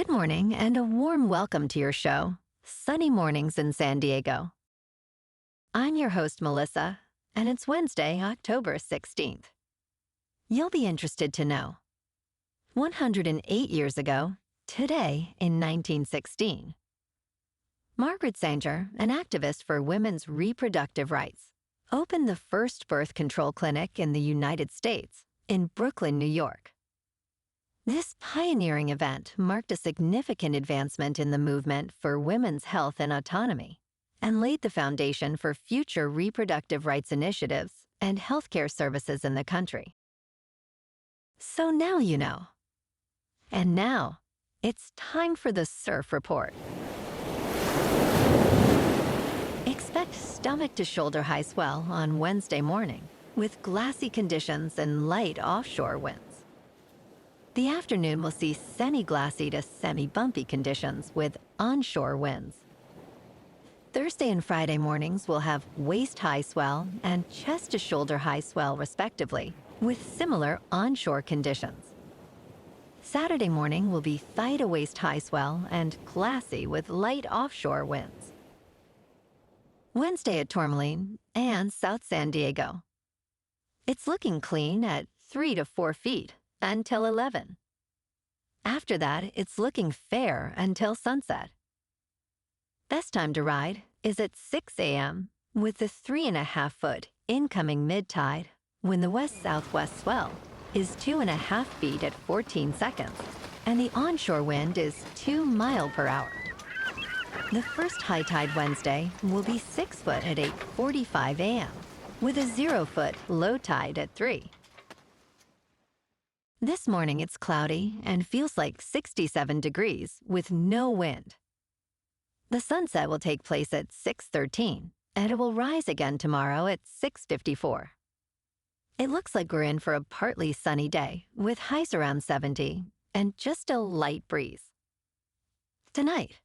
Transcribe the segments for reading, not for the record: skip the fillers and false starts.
Good morning and a warm welcome to your show, Sunny Mornings in San Diego. I'm your host, Melissa, and it's Wednesday, October 16th. You'll be interested to know. 108 years ago, today in 1916, Margaret Sanger, an activist for women's reproductive rights, opened the first birth control clinic in the United States in Brooklyn, New York. This pioneering event marked a significant advancement in the movement for women's health and autonomy, and laid the foundation for future reproductive rights initiatives and healthcare services in the country. So now you know. And now, it's time for the Surf Report. Expect stomach-to-shoulder high swell on Wednesday morning, with glassy conditions and light offshore winds. The afternoon will see semi-glassy to semi-bumpy conditions with onshore winds. Thursday and Friday mornings will have waist-high swell and chest-to-shoulder high swell, respectively, with similar onshore conditions. Saturday morning will be thigh-to-waist high swell and glassy with light offshore winds. Wednesday at Tourmaline and South San Diego. It's looking clean at 3 to 4 feet until 11. After that, it's looking fair until sunset. Best time to ride is at 6 a.m. with the 3.5-foot incoming mid-tide when the west-southwest swell is 2.5 feet at 14 seconds and the onshore wind is 2 miles per hour. The first high tide Wednesday will be 6 foot at 8:45 a.m. with a 0-foot low tide at 3. This morning it's cloudy and feels like 67 degrees with no wind. The sunset will take place at 6:13 and it will rise again tomorrow at 6:54. It looks like we're in for a partly sunny day with highs around 70 and just a light breeze. Tonight,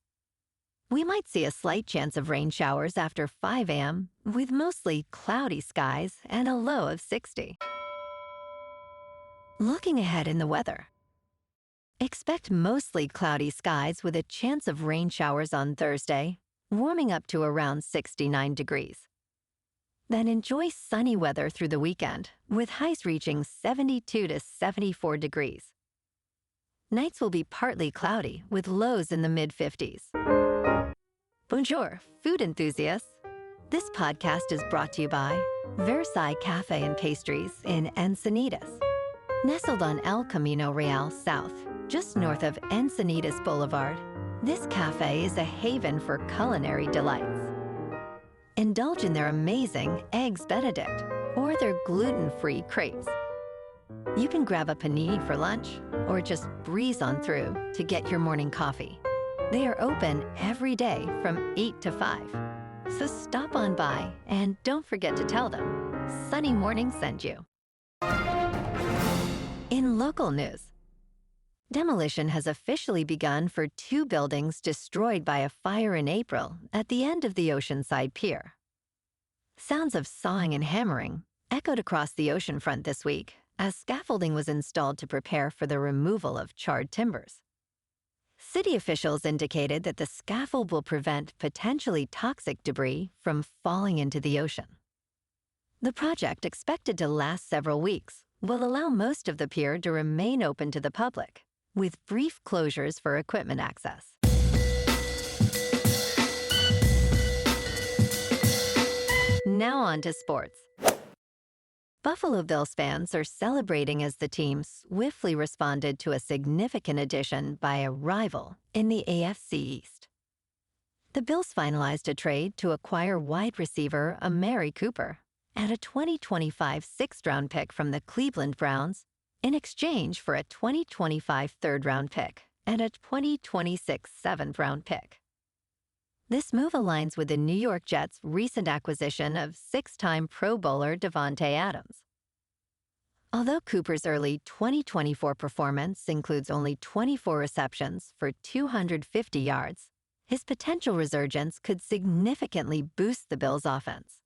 we might see a slight chance of rain showers after 5 a.m. with mostly cloudy skies and a low of 60. Looking ahead in the weather. Expect mostly cloudy skies with a chance of rain showers on Thursday, warming up to around 69 degrees. Then enjoy sunny weather through the weekend, with highs reaching 72 to 74 degrees. Nights will be partly cloudy with lows in the mid-50s. Bonjour, food enthusiasts. This podcast is brought to you by Versailles Cafe and Pastries in Encinitas. Nestled on El Camino Real South, just north of Encinitas Boulevard, this cafe is a haven for culinary delights. Indulge in their amazing Eggs Benedict or their gluten-free crepes. You can grab a panini for lunch or just breeze on through to get your morning coffee. They are open every day from 8 to 5. So stop on by and don't forget to tell them Sunny Morning sent you. In local news, demolition has officially begun for 2 buildings destroyed by a fire in April at the end of the Oceanside Pier. Sounds of sawing and hammering echoed across the oceanfront this week as scaffolding was installed to prepare for the removal of charred timbers. City officials indicated that the scaffold will prevent potentially toxic debris from falling into the ocean. The project, expected to last several weeks, will allow most of the pier to remain open to the public, with brief closures for equipment access. Now on to sports. Buffalo Bills fans are celebrating as the team swiftly responded to a significant addition by a rival in the AFC East. The Bills finalized a trade to acquire wide receiver Amari Cooper and a 2025 sixth-round pick from the Cleveland Browns in exchange for a 2025 third-round pick and a 2026 seventh-round pick. This move aligns with the New York Jets' recent acquisition of 6-time Pro Bowler Davante Adams. Although Cooper's early 2024 performance includes only 24 receptions for 250 yards, his potential resurgence could significantly boost the Bills' offense.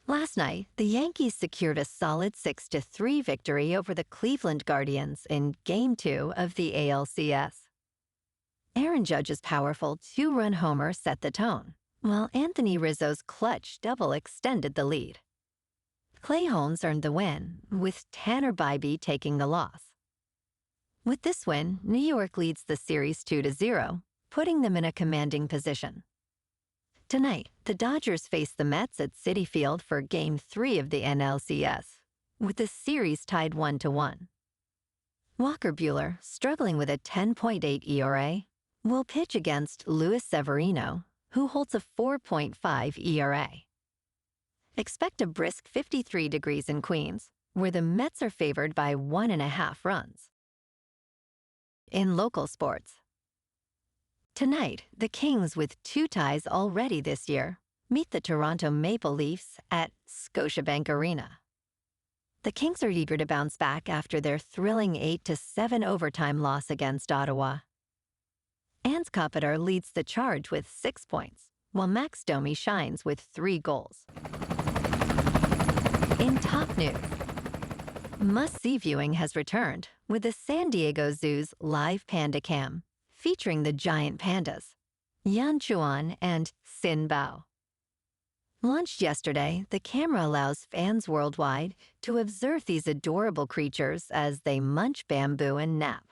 Last night, the Yankees secured a solid 6-3 victory over the Cleveland Guardians in Game 2 of the ALCS. Aaron Judge's powerful two-run homer set the tone, while Anthony Rizzo's clutch double extended the lead. Clay Holmes earned the win, with Tanner Bybee taking the loss. With this win, New York leads the series 2-0, putting them in a commanding position. Tonight, the Dodgers face the Mets at Citi Field for Game 3 of the NLCS, with the series tied 1-1. Walker Buehler, struggling with a 10.8 ERA, will pitch against Luis Severino, who holds a 4.5 ERA. Expect a brisk 53 degrees in Queens, where the Mets are favored by 1.5 runs. In local sports, tonight, the Kings, with 2 ties already this year, meet the Toronto Maple Leafs at Scotiabank Arena. The Kings are eager to bounce back after their thrilling 8-7 overtime loss against Ottawa. Ans Kopitar leads the charge with 6 points, while Max Domi shines with 3 goals. In top news, must-see viewing has returned with the San Diego Zoo's live Panda Cam, featuring the giant pandas, Chuan and Sin Bao. Launched yesterday, the camera allows fans worldwide to observe these adorable creatures as they munch bamboo and nap.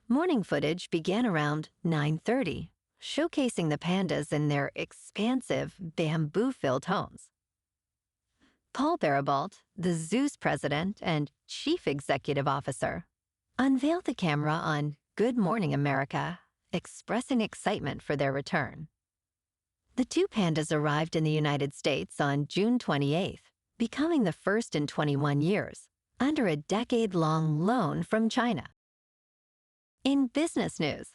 Morning footage began around 9:30, showcasing the pandas in their expansive, bamboo-filled homes. Paul Barabalt, the zoo's president and chief executive officer, unveiled the camera on Good Morning America, expressing excitement for their return. The 2 pandas arrived in the United States on June 28th, becoming the first in 21 years, under a decade-long loan from China. In business news,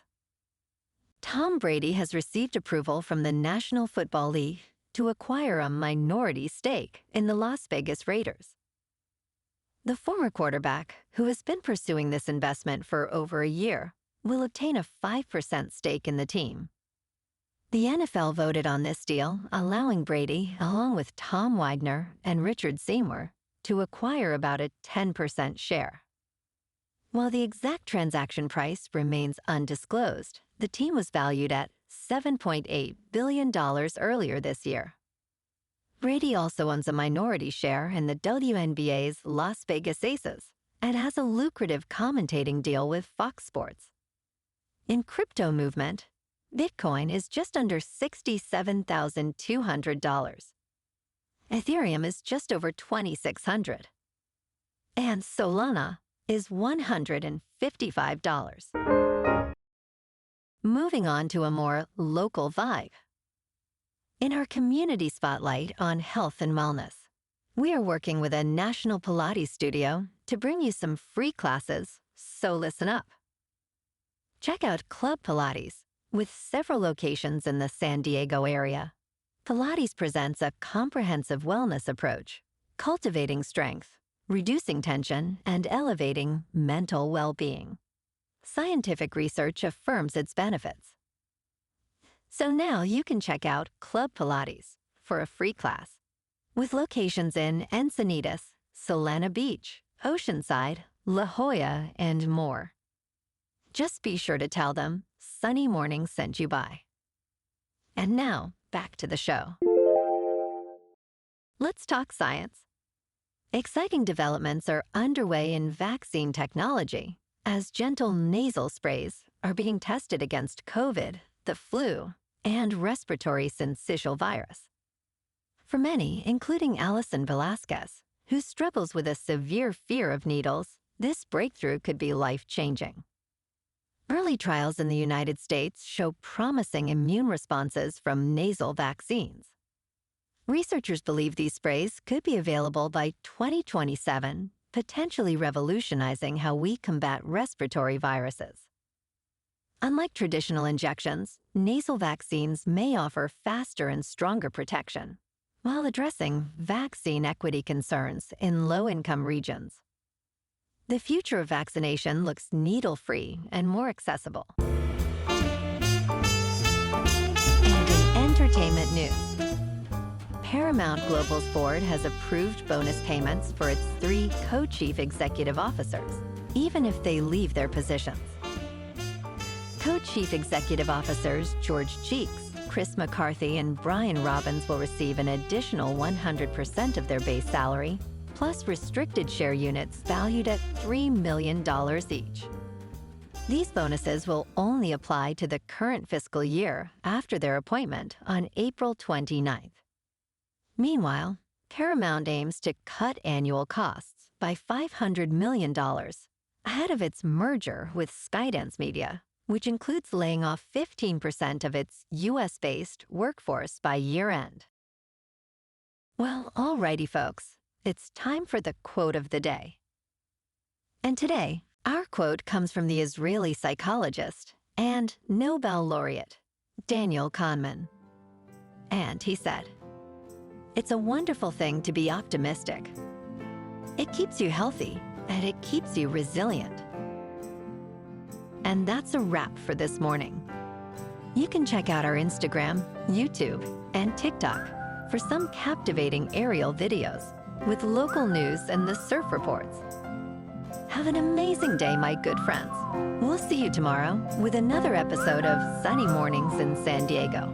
Tom Brady has received approval from the National Football League to acquire a minority stake in the Las Vegas Raiders. The former quarterback, who has been pursuing this investment for over a year, will obtain a 5% stake in the team. The NFL voted on this deal, allowing Brady, along with Tom Widener and Richard Seymour, to acquire about a 10% share. While the exact transaction price remains undisclosed, the team was valued at $7.8 billion earlier this year. Brady also owns a minority share in the WNBA's Las Vegas Aces and has a lucrative commentating deal with Fox Sports. In crypto movement, Bitcoin is just under $67,200. Ethereum is just over $2,600. And Solana is $155. Moving on to a more local vibe. In our community spotlight on health and wellness, we are working with a national Pilates studio to bring you some free classes, so listen up. Check out Club Pilates, with several locations in the San Diego area. Pilates presents a comprehensive wellness approach, cultivating strength, reducing tension, and elevating mental well-being. Scientific research affirms its benefits. So now you can check out Club Pilates for a free class, with locations in Encinitas, Solana Beach, Oceanside, La Jolla, and more. Just be sure to tell them Sunny Morning sent you by. And now, back to the show. Let's talk science. Exciting developments are underway in vaccine technology, as gentle nasal sprays are being tested against COVID, the flu, and respiratory syncytial virus. For many, including Allison Velasquez, who struggles with a severe fear of needles, this breakthrough could be life-changing. Early trials in the United States show promising immune responses from nasal vaccines. Researchers believe these sprays could be available by 2027, potentially revolutionizing how we combat respiratory viruses. Unlike traditional injections, nasal vaccines may offer faster and stronger protection, while addressing vaccine equity concerns in low-income regions. The future of vaccination looks needle-free and more accessible. And in entertainment news, Paramount Global's board has approved bonus payments for its 3 co-chief executive officers, even if they leave their positions. Co-chief executive officers George Cheeks, Chris McCarthy, and Brian Robbins will receive an additional 100% of their base salary, plus restricted share units valued at $3 million each. These bonuses will only apply to the current fiscal year after their appointment on April 29th. Meanwhile, Paramount aims to cut annual costs by $500 million ahead of its merger with Skydance Media, which includes laying off 15% of its US-based workforce by year-end. Well, alrighty, folks. It's time for the quote of the day. And today, our quote comes from the Israeli psychologist and Nobel laureate, Daniel Kahneman. And he said, "It's a wonderful thing to be optimistic. It keeps you healthy, and it keeps you resilient." And that's a wrap for this morning. You can check out our Instagram, YouTube, and TikTok for some captivating aerial videos with local news and the surf reports. Have an amazing day, my good friends. We'll see you tomorrow with another episode of Sunny Mornings in San Diego.